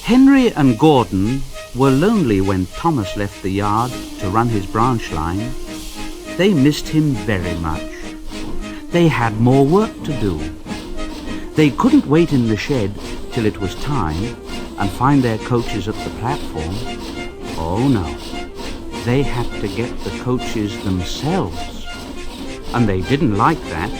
Henry and Gordon were lonely when Thomas left the yard to run his branch line. They missed him very much. They had more work to do. They couldn't wait in the shed till it was time and find their coaches at the platform. Oh no, they had to get the coaches themselves, and they didn't like that.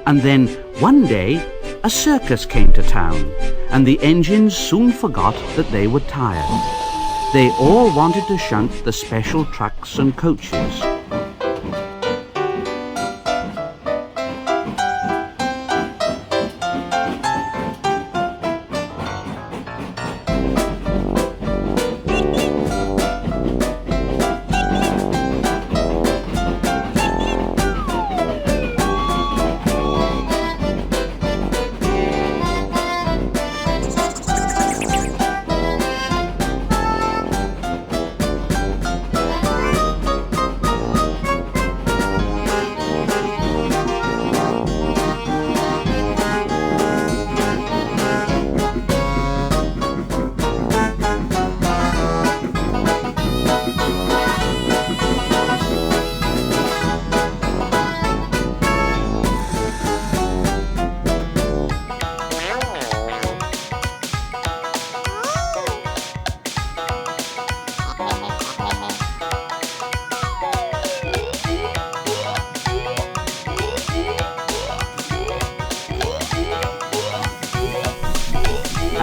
And then, one day, a circus came to town, and the engines soon forgot that they were tired. They all wanted to shunt the special trucks and coaches.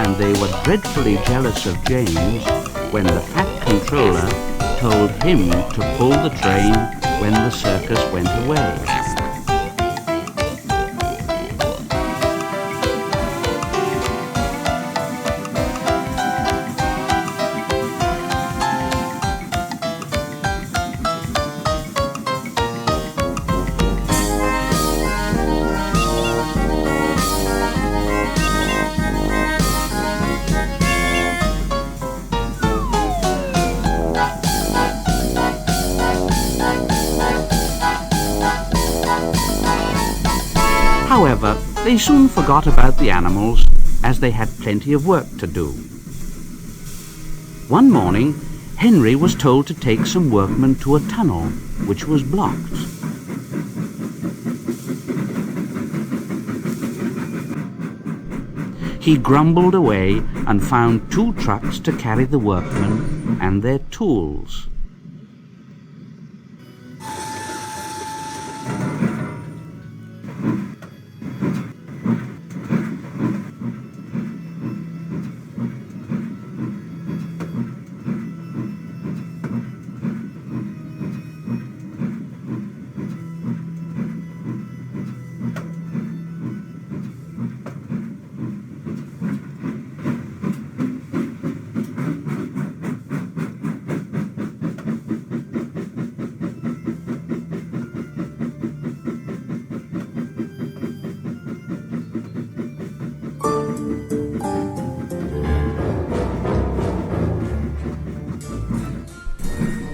And they were dreadfully jealous of James when the fat controller told him to pull the train when the circus went away. However, they soon forgot about the animals, as they had plenty of work to do. One morning, Henry was told to take some workmen to a tunnel which was blocked. He grumbled away and found 2 trucks to carry the workmen and their tools.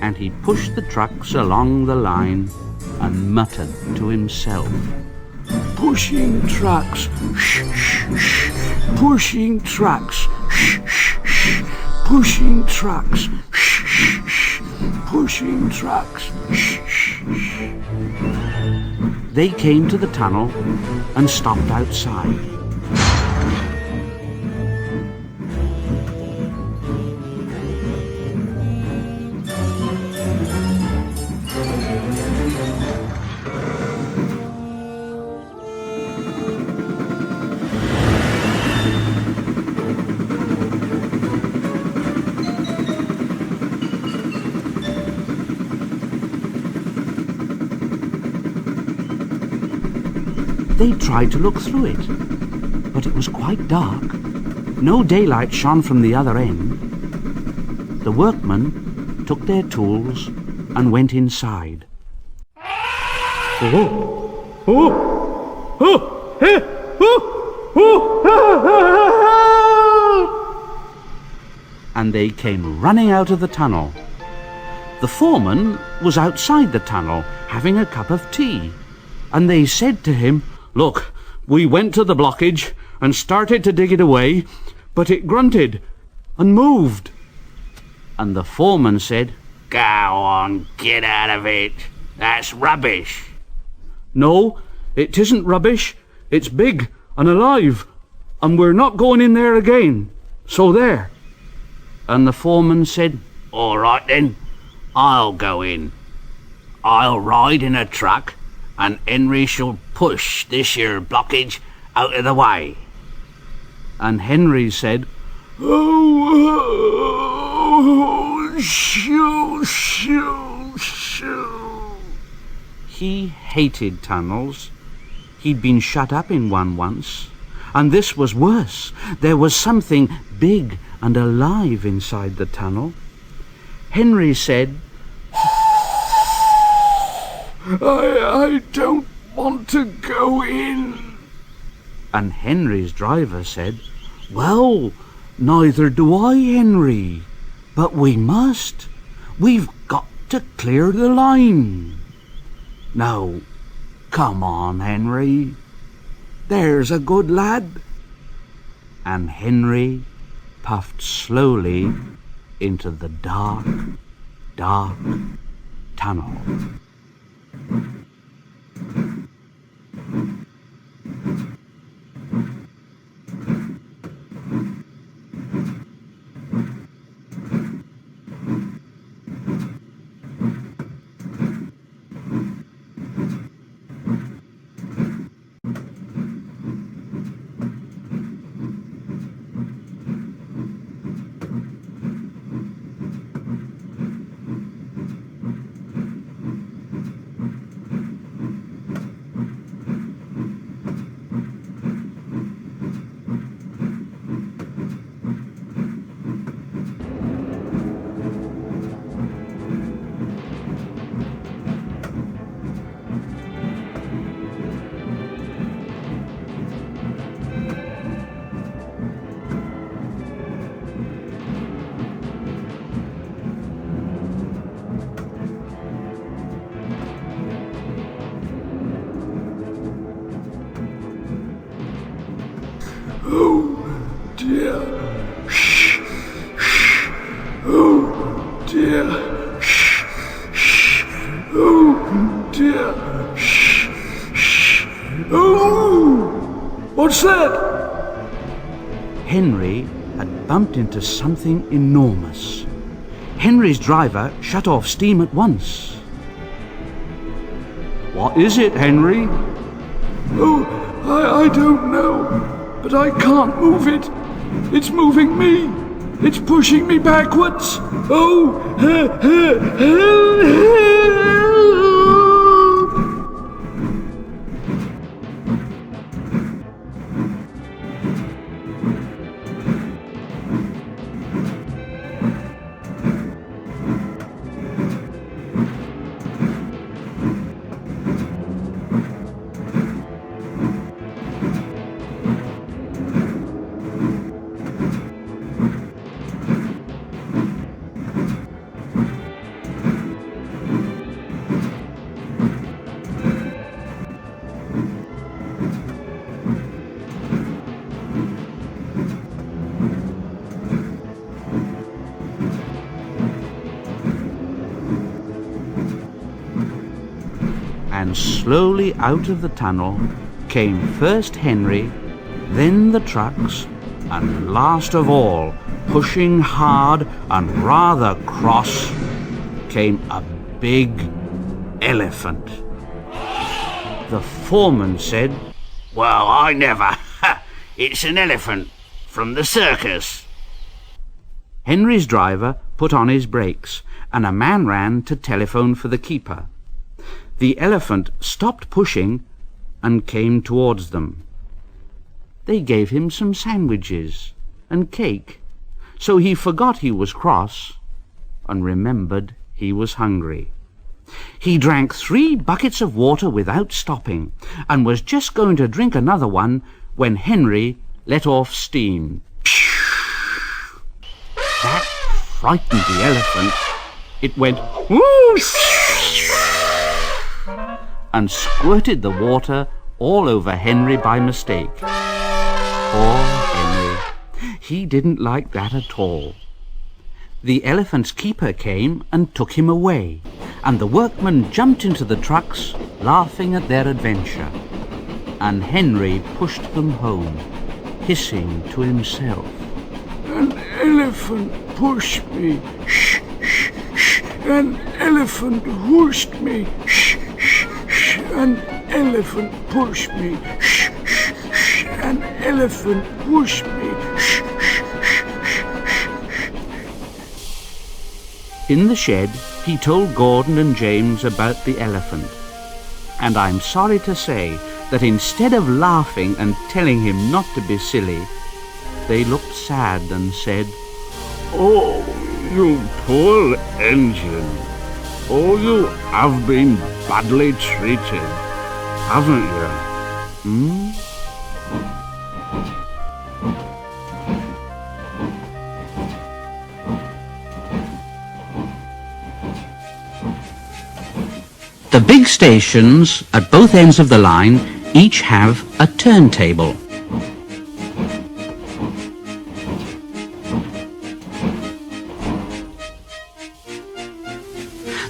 And he pushed the trucks along the line and muttered to himself, "Pushing trucks, shh, shh, shh. Pushing trucks, shh, shh, shh. Pushing trucks, shh, shh, shh. Pushing trucks, shh, shh, shh." They came to the tunnel and stopped outside. They tried to look through it, but it was quite dark. No daylight shone from the other end. The workmen took their tools and went inside. And they came running out of the tunnel. The foreman was outside the tunnel having a cup of tea, and they said to him, "Look, we went to the blockage and started to dig it away, but it grunted and moved." And the foreman said, "Go on, get out of it. That's rubbish." "No, it isn't rubbish. It's big and alive, and we're not going in there again. So there." And the foreman said, "All right then, I'll go in. I'll ride in a truck, and Henry shall push this here blockage out of the way." And Henry said, "Oh, shoo, shoo, shoo." He hated tunnels. He'd been shut up in one once, and this was worse. There was something big and alive inside the tunnel. Henry said, I don't want to go in." And Henry's driver said, "Well, neither do I, Henry, but we must. We've got to clear the line. Now, come on, Henry. There's a good lad." And Henry puffed slowly into the dark, dark tunnel. "Oh dear, shh, shh, oh dear, shh, shh, oh dear, shh, shh, oh, what's that?" Henry had bumped into something enormous. Henry's driver shut off steam at once. "What is it, Henry?" "Oh, I don't know. But I can't move it. It's moving me. It's pushing me backwards. Oh, help!" And slowly out of the tunnel came first Henry, then the trucks, and last of all, pushing hard and rather cross, came a big elephant. The foreman said, "Well, I never. It's an elephant from the circus." Henry's driver put on his brakes, and a man ran to telephone for the keeper. The elephant stopped pushing and came towards them. They gave him some sandwiches and cake, so he forgot he was cross and remembered he was hungry. He drank 3 buckets of water without stopping, and was just going to drink another one when Henry let off steam. That frightened the elephant. It went whoosh and squirted the water all over Henry by mistake. Poor Henry. He didn't like that at all. The elephant's keeper came and took him away, and the workmen jumped into the trucks, laughing at their adventure. And Henry pushed them home, hissing to himself, "An elephant pushed me, shh, shh, shh. An elephant whooshed me, shh, shh, shh. An elephant pushed me, shh, shh, shh. An elephant whooshed me, shh, shh, shh, shh, shh." In the shed, he told Gordon and James about the elephant, and I'm sorry to say that instead of laughing and telling him not to be silly, they looked sad and said, "Oh, you poor engine. Oh, you have been badly treated, haven't you?" The big stations at both ends of the line each have a turntable.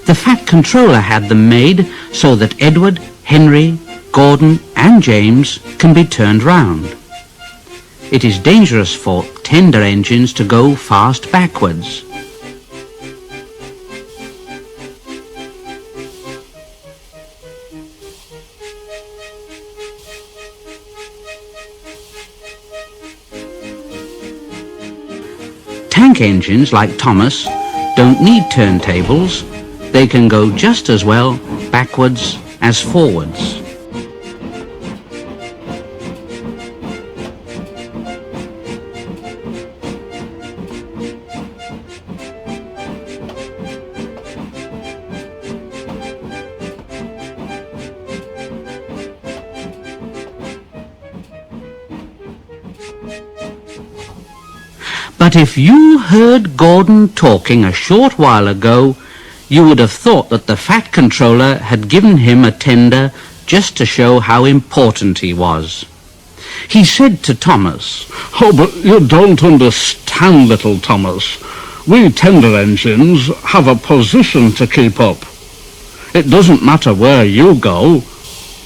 The Fat Controller had them made so that Edward, Henry, Gordon and James can be turned round. It is dangerous for tender engines to go fast backwards. Tank engines like Thomas don't need turntables. They can go just as well backwards as forwards. But if you heard Gordon talking a short while ago, you would have thought that the Fat Controller had given him a tender just to show how important he was. He said to Thomas, "Oh, but you don't understand, little Thomas. We tender engines have a position to keep up. It doesn't matter where you go,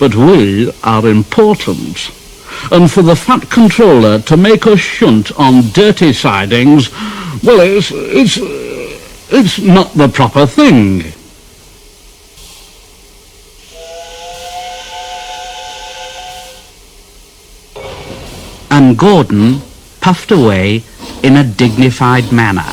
but we are important. And for the Fat Controller to make us shunt on dirty sidings, well, it's not the proper thing." And Gordon puffed away in a dignified manner.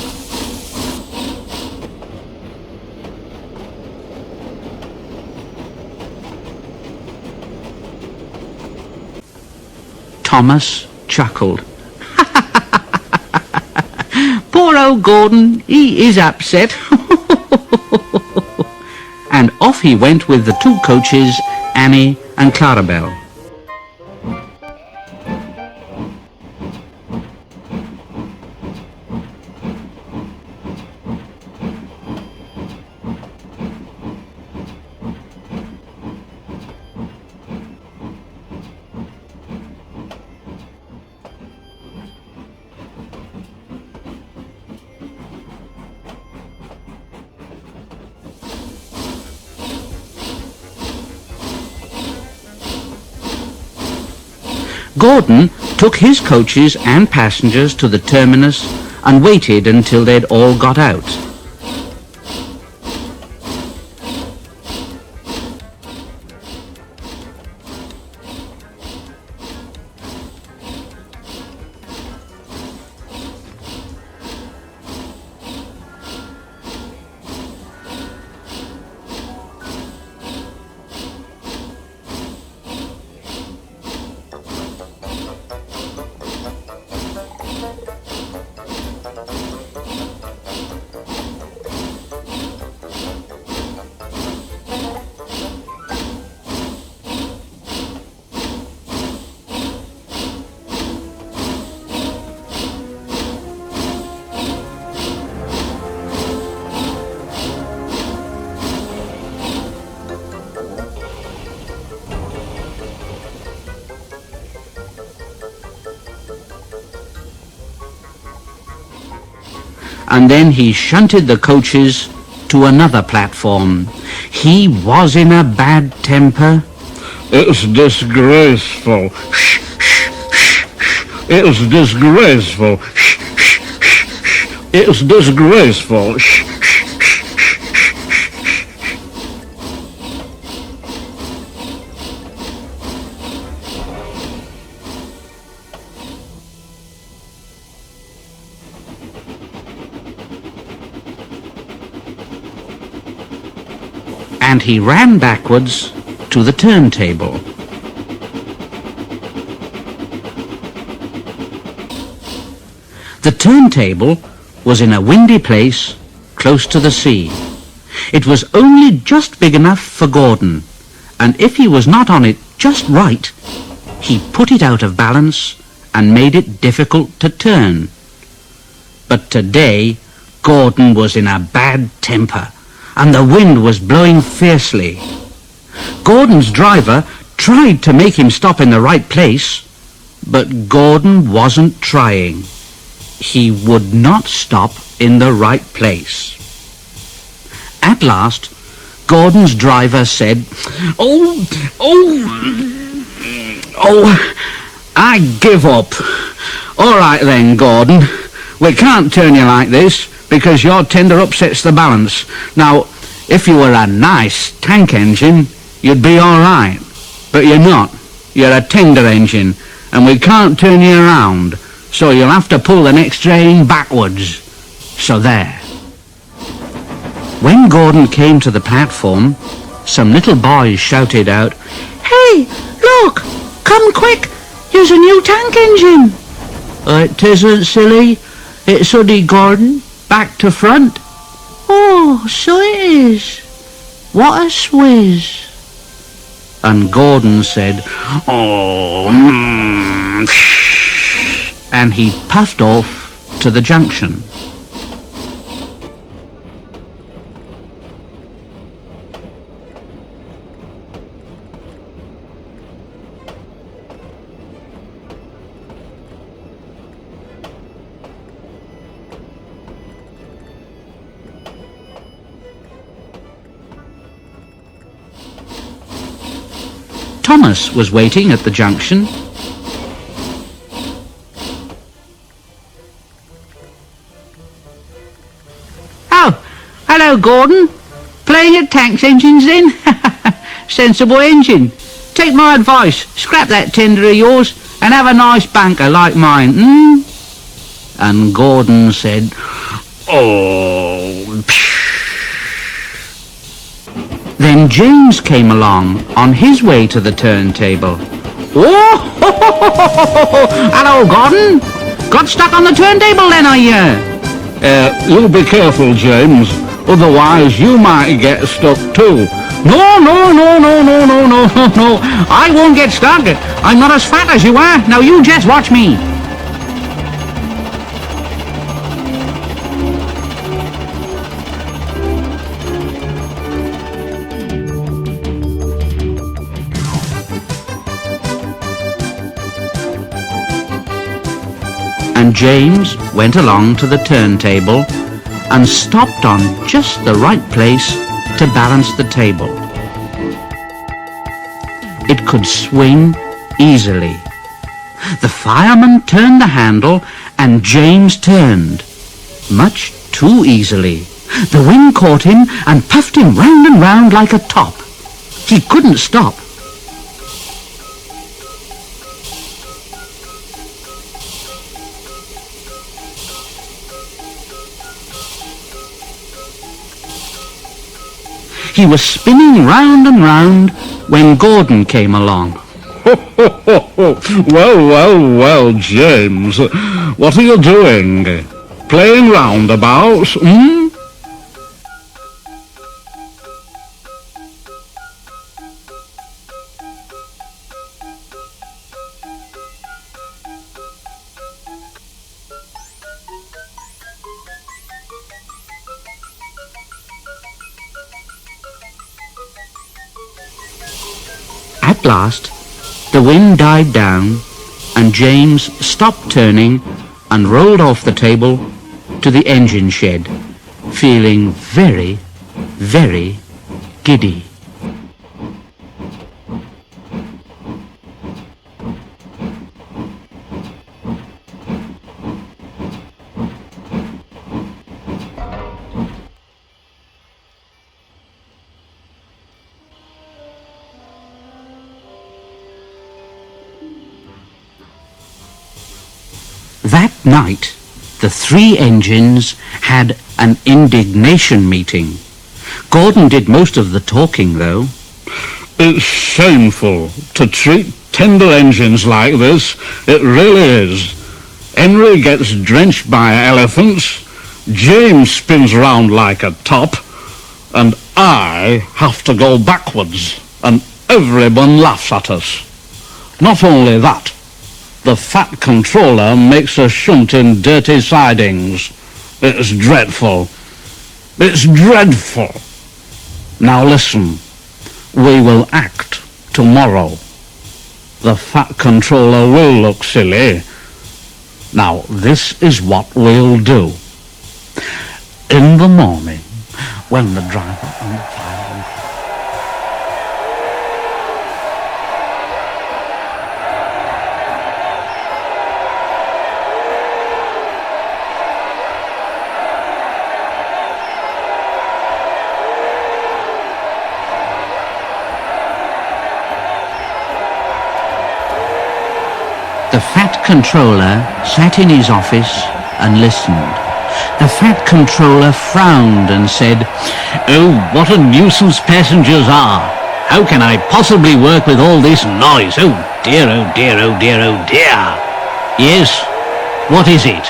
Thomas chuckled. "Poor old Gordon, he is upset." And off he went with the 2 coaches, Annie and Clarabelle. Gordon took his coaches and passengers to the terminus and waited until they'd all got out. and then he shunted the coaches to another platform. He was in a bad temper. It's disgraceful. It's disgraceful. It's disgraceful. And he ran backwards to the turntable. The turntable was in a windy place close to the sea. It was only just big enough for Gordon, and if he was not on it just right, he put it out of balance and made it difficult to turn. But today, Gordon was in a bad temper, and the wind was blowing fiercely. Gordon's driver tried to make him stop in the right place, but Gordon wasn't trying. He would not stop in the right place. At last, Gordon's driver said, Oh, I give up. All right then, Gordon. We can't turn you like this because your tender upsets the balance. Now, if you were a nice tank engine, you'd be all right. But you're not. You're a tender engine, and we can't turn you around. So you'll have to pull the next train backwards. So there. When Gordon came to the platform, some little boys shouted out, Hey, look! Come quick! Here's a new tank engine! It isn't, silly. It's only Gordon, back to front. Oh, so it is. What a swizz. And Gordon said, and he puffed off to the junction. Thomas was waiting at the junction. Oh, hello, Gordon. Playing at tanks engines then? Sensible engine. Take my advice. Scrap that tender of yours and have a nice banker like mine, And Gordon said, Then James came along on his way to the turntable. Oh, hello, Gordon. Got stuck on the turntable then, are you? You be careful, James. Otherwise, you might get stuck too. No. I won't get stuck. I'm not as fat as you are. Now you just watch me. And James went along to the turntable and stopped on just the right place to balance the table. It could swing easily. The fireman turned the handle and James turned, much too easily. The wind caught him and puffed him round and round like a top. He couldn't stop. He was spinning round and round when Gordon came along. Well, James. What are you doing? Playing roundabouts, At last, the wind died down, and James stopped turning and rolled off the table to the engine shed, feeling very, very giddy. That night, the three engines had an indignation meeting. Gordon did most of the talking, though. It's shameful to treat tender engines like this. It really is. Henry gets drenched by elephants, James spins round like a top, and I have to go backwards, and everyone laughs at us. Not only that, the fat controller makes us shunt in dirty sidings. It's dreadful. It's dreadful. Now listen, we will act tomorrow. The fat controller will look silly. Now this is what we'll do. In the morning, when the driver and the fireman... The fat controller sat in his office and listened. The fat controller frowned and said, "Oh, what a nuisance passengers are! How can I possibly work with all this noise? Oh dear, oh dear, oh dear, oh dear! Yes, what is it?"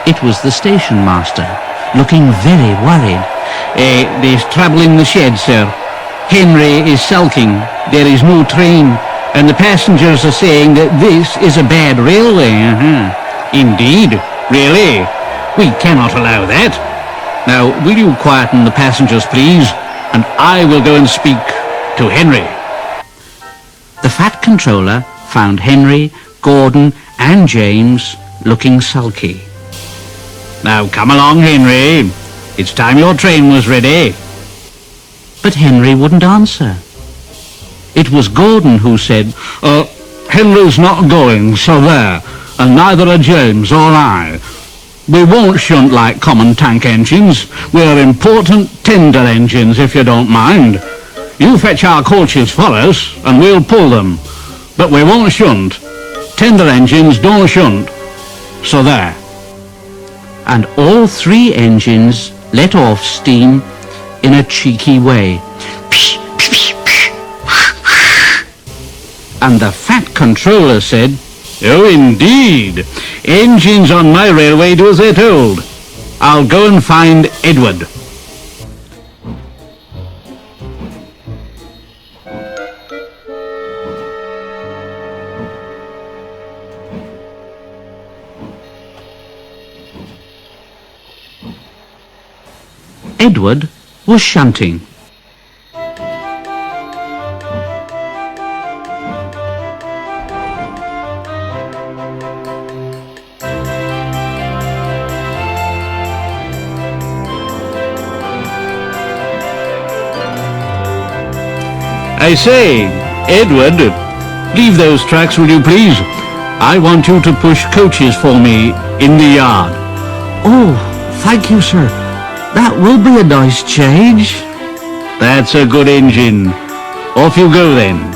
It was the station master, looking very worried. There's trouble in the shed, sir. Henry is sulking. There is no train. And the passengers are saying that this is a bad railway. Indeed, really? We cannot allow that. Now, will you quieten the passengers, please? And I will go and speak to Henry. The fat controller found Henry, Gordon, and James looking sulky. Now, come along, Henry. It's time your train was ready. But Henry wouldn't answer. It was Gordon who said, Henry's not going, so there, and neither are James or I. We won't shunt like common tank engines. We're important tender engines, if you don't mind. You fetch our coaches for us, and we'll pull them. But we won't shunt. Tender engines don't shunt. So there. And all three engines let off steam in a cheeky way. And the fat controller said, "Oh, indeed. Engines on my railway do as they're told. I'll go and find Edward." Edward was shunting. I say, Edward, leave those tracks, will you please? I want you to push coaches for me in the yard. Oh, thank you, sir. That will be a nice change. That's a good engine. Off you go then.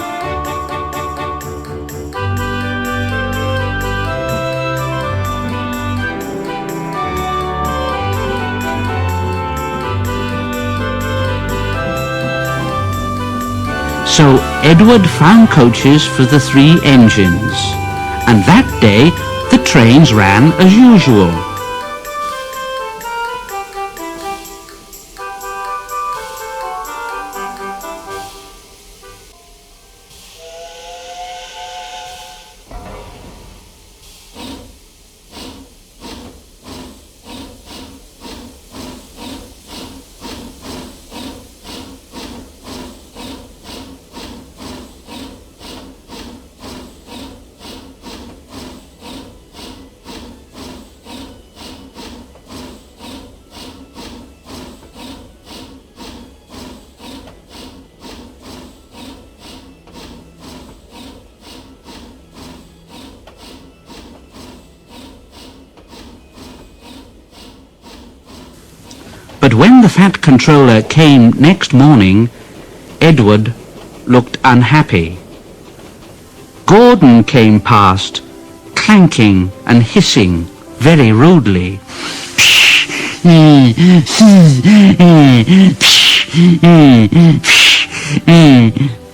So Edward found coaches for the three engines, and that day the trains ran as usual. when the Fat Controller came next morning, Edward looked unhappy. Gordon came past, clanking and hissing very rudely.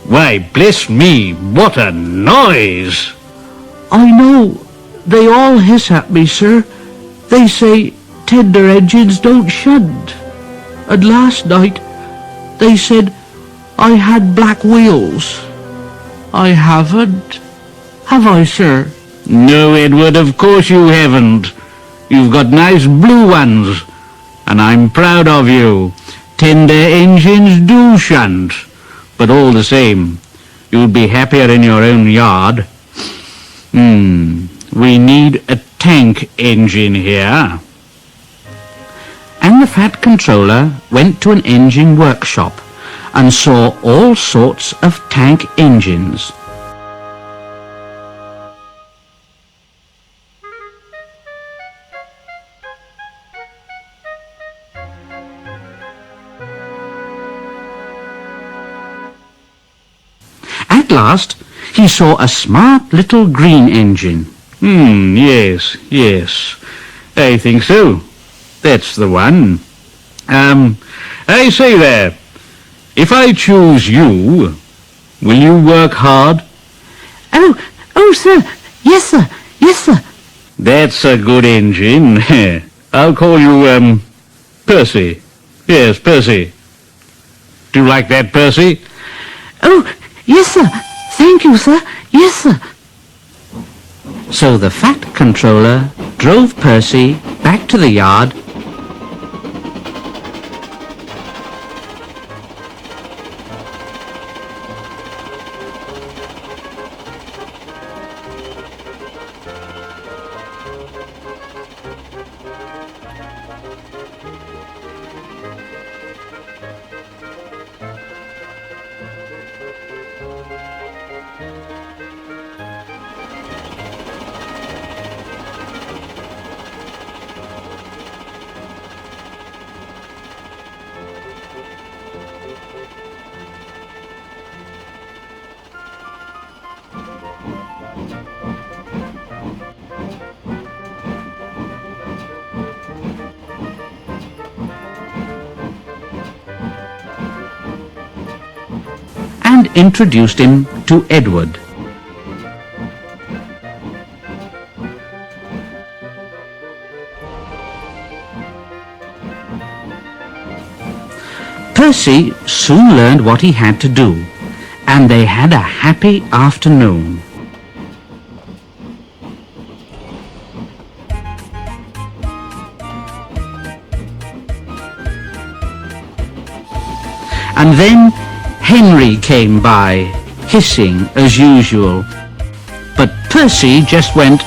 Why, bless me, what a noise! I know. They all hiss at me, sir. They say tender engines don't shunt. And last night they said I had black wheels. I haven't. Have I, sir? No, Edward, of course you haven't. You've got nice blue ones, and I'm proud of you. Tender engines do shunt, but all the same, you'd be happier in your own yard. We need a tank engine here. And the Fat Controller went to an engine workshop and saw all sorts of tank engines. At last, he saw a smart little green engine. Yes, I think so. That's the one. I say there, if I choose you, will you work hard? Oh, sir. Yes, sir. That's a good engine. I'll call you, Percy. Yes, Percy. Do you like that, Percy? Oh, yes, sir. Thank you, sir. Yes, sir. So the Fat Controller drove Percy back to the yard and introduced him to Edward. Percy soon learned what he had to do, and they had a happy afternoon. And then Henry came by, hissing as usual. But Percy just went,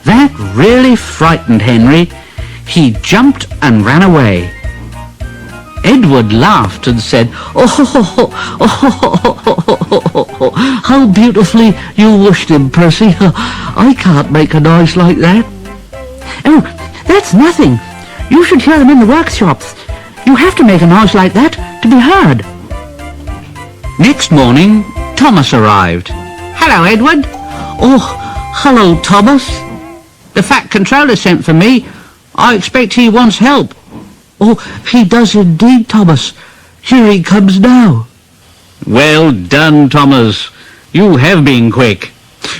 That really frightened Henry. He jumped and ran away. Edward laughed and said, How beautifully you wished him, Percy. I can't make a noise like that. Oh, that's nothing. You should hear them in the workshops. You have to make a noise like that to be heard. Next morning, Thomas arrived. Hello, Edward. Oh, hello, Thomas. The Fat Controller sent for me. I expect he wants help. Oh, he does indeed, Thomas. Here he comes now. Well done, Thomas. You have been quick.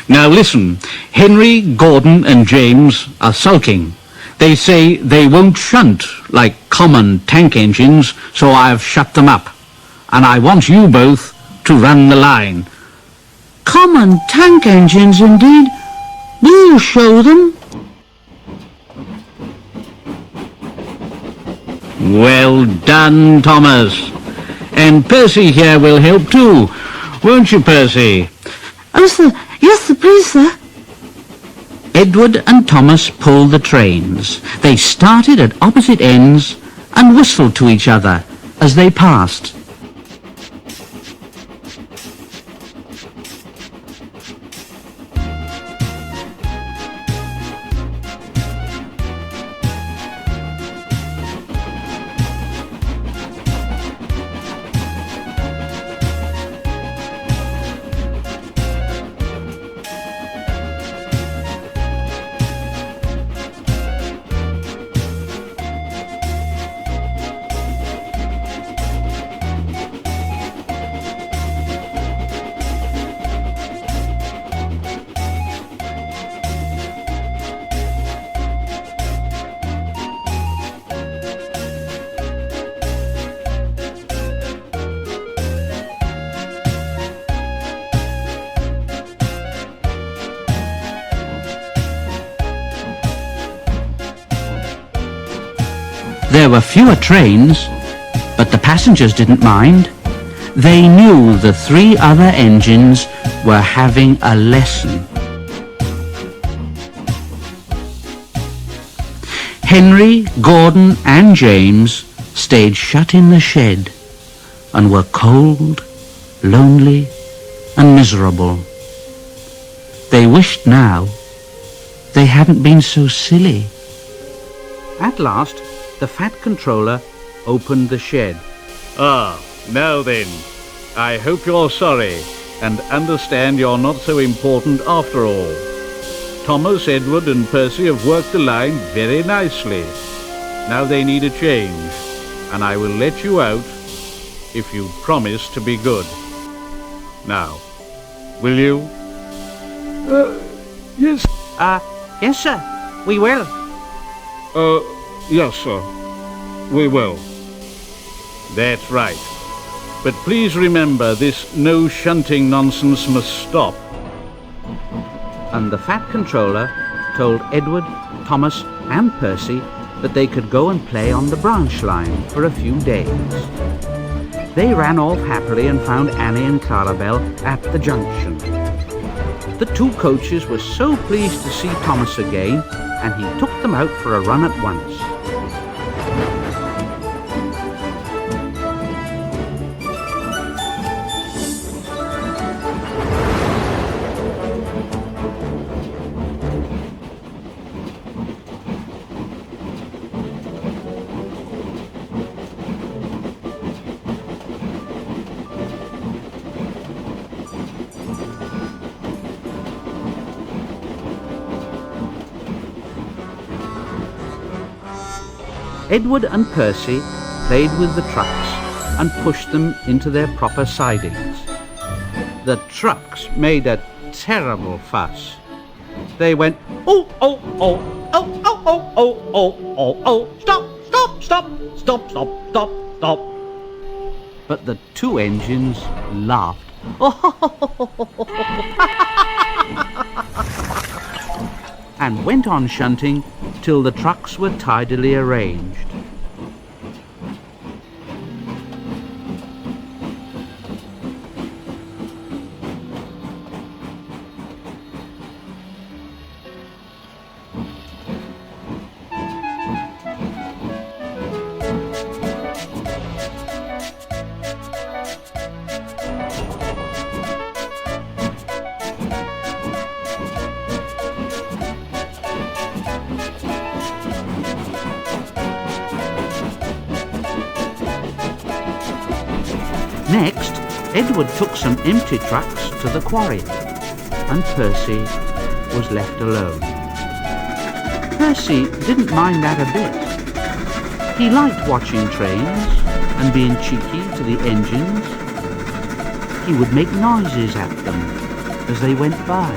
Now listen, Henry, Gordon and James are sulking. They say they won't shunt like common tank engines, so I've shut them up. And I want you both to run the line. Common tank engines, indeed. Will you show them? Well done, Thomas. And Percy here will help too. Won't you, Percy? Oh, sir. Yes, sir, please, sir. Edward and Thomas pulled the trains. They started at opposite ends and whistled to each other as they passed. There were fewer trains, but the passengers didn't mind. They knew the 3 other engines were having a lesson. Henry, Gordon and James stayed shut in the shed and were cold, lonely and miserable. They wished now they hadn't been so silly. At last, the Fat Controller opened the shed. Ah, now then, I hope you're sorry and understand you're not so important after all. Thomas, Edward and Percy have worked the line very nicely. Now they need a change, and I will let you out if you promise to be good. Now, will you? Yes. Yes, sir. We will. Yes, sir. We will. That's right. But please remember, this no shunting nonsense must stop. And the Fat Controller told Edward, Thomas and Percy that they could go and play on the branch line for a few days. They ran off happily and found Annie and Clarabelle at the junction. The 2 coaches were so pleased to see Thomas again, and he took them out for a run at once. Edward and Percy played with the trucks and pushed them into their proper sidings. The trucks made a terrible fuss. They went, oh, oh, oh, oh, oh, oh, oh, oh, oh, oh, stop, stop, stop, stop, stop, stop, stop. But the 2 engines laughed. And went on shunting till the trucks were tidily arranged. Next, Edward took some empty trucks to the quarry, and Percy was left alone. Percy didn't mind that a bit. He liked watching trains and being cheeky to the engines. He would make noises at them as they went by.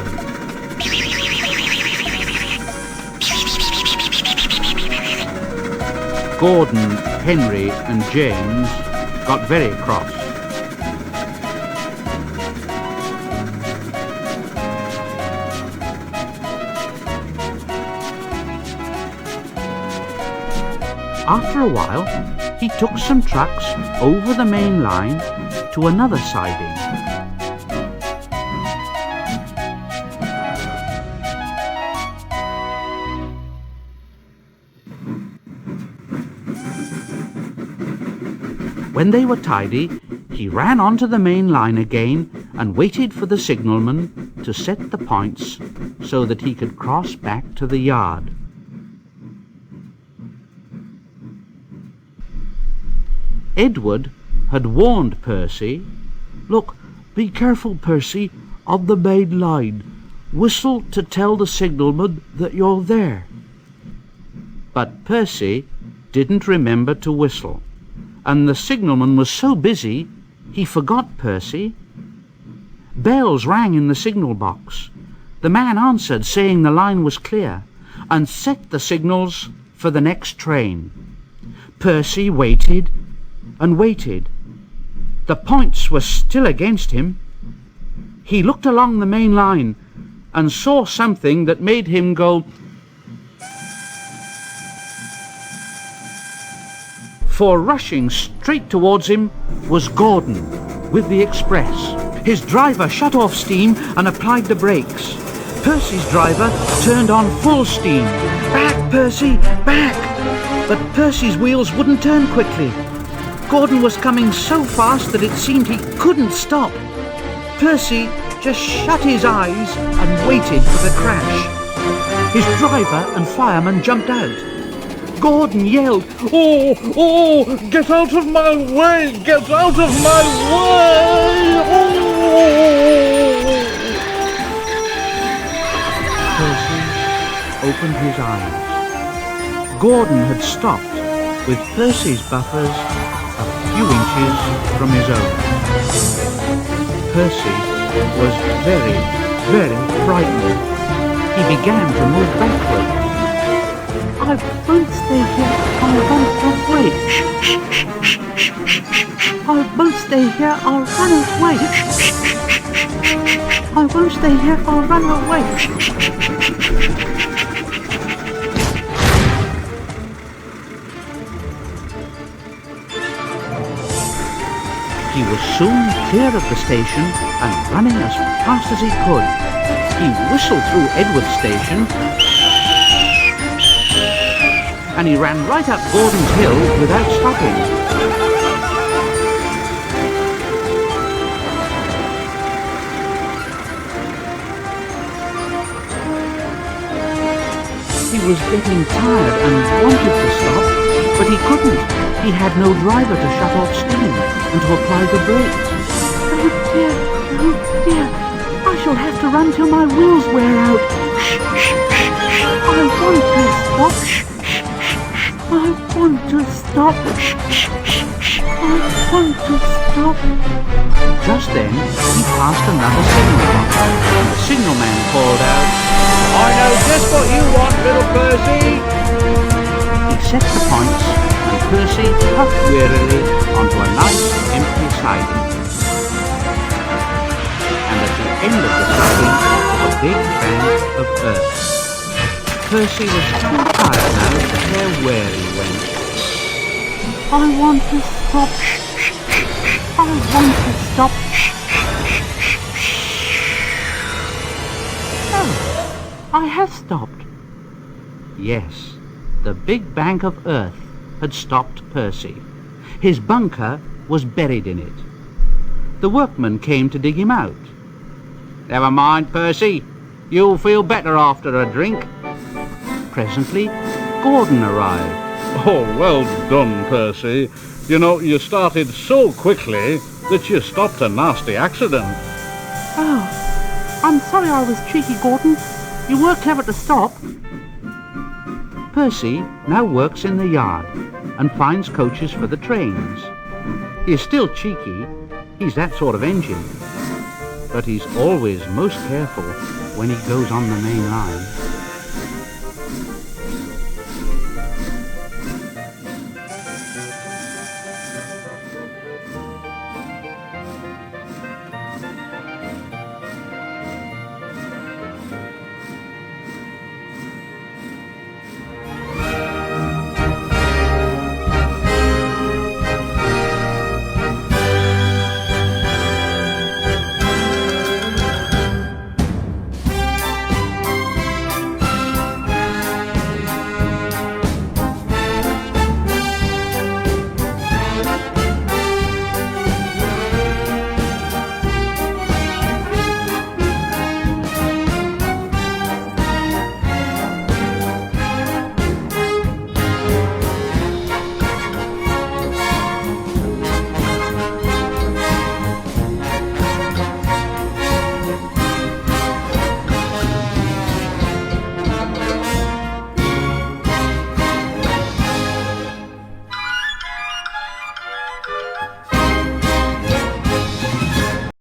Gordon, Henry and James got very cross. After a while, he took some trucks over the main line to another siding. When they were tidy, he ran onto the main line again and waited for the signalman to set the points so that he could cross back to the yard. Edward had warned Percy, "Look, be careful, Percy, on the main line. Whistle to tell the signalman that you're there." But Percy didn't remember to whistle, and the signalman was so busy he forgot Percy. Bells rang in the signal box. The man answered, saying the line was clear, and set the signals for the next train. Percy waited and waited. The points were still against him. He looked along the main line and saw something that made him go, for rushing straight towards him was Gordon with the express. His driver shut off steam and applied the brakes. Percy's driver turned on full steam. Back, Percy, back! But Percy's wheels wouldn't turn quickly. Gordon was coming so fast that it seemed he couldn't stop. Percy just shut his eyes and waited for the crash. His driver and fireman jumped out. Gordon yelled, "Oh, oh, get out of my way! Get out of my way! Oh!" Percy opened his eyes. Gordon had stopped with Percy's buffers a few inches from his own. Percy was very, very frightened. He began to move backward. "I won't stay here. I'll run away. I won't stay here. I'll run away. I won't stay here. I'll run away." He was soon clear of the station and running as fast as he could. He whistled through Edward's station and he ran right up Gordon's hill without stopping. He was getting tired and wanted to stop, but he couldn't. He had no driver to shut off steam and to apply the brakes. "Oh dear, I shall have to run till my wheels wear out. I want to stop. I want to stop. I want to stop." Just then, he passed another signal box, and the signalman called out, "I know just what you want, little Percy." He set the points, and Percy puffed wearily onto a nice empty siding. And at the end of the siding was a big bank of earth. Percy was too tired now to care where he went. "I want to stop. I want to stop." Oh, I have stopped. Yes, the big bank of earth had stopped Percy. His bunker was buried in it. The workmen came to dig him out. "Never mind, Percy. You'll feel better after a drink." Presently, Gordon arrived. Oh, well done, Percy. You know, you started so quickly that you stopped a nasty accident. "Oh, I'm sorry I was cheeky, Gordon. You were clever to stop." Percy now works in the yard and finds coaches for the trains. He is still cheeky. He's that sort of engine. But he's always most careful when he goes on the main line.